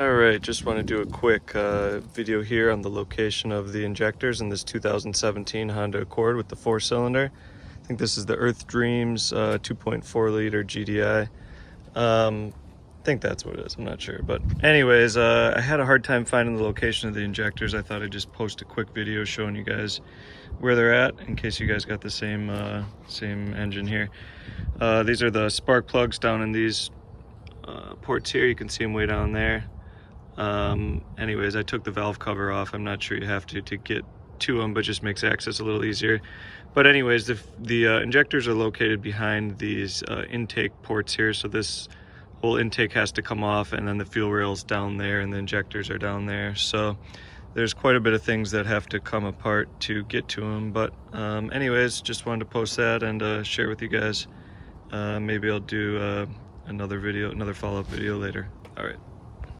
Alright, just want to do a quick video here on the location of the injectors in this 2017 Honda Accord with the 4-cylinder. I think this is the Earth Dreams 2.4 liter GDI. I think that's what it is, I'm not sure. But anyways, I had a hard time finding the location of the injectors. I thought I'd just post a quick video showing you guys where they're at in case you guys got the same engine here. These are the spark plugs down in these ports here. You can see them way down there. Anyways, I took the valve cover off. I'm not sure you have to get to them, but just makes access a little easier. But anyways, the injectors are located behind these intake ports here. So this whole intake has to come off, and then the fuel rail's down there and the injectors are down there. So there's quite a bit of things that have to come apart to get to them. But anyways, just wanted to post that and share with you guys. Maybe I'll do another follow-up video later. All right.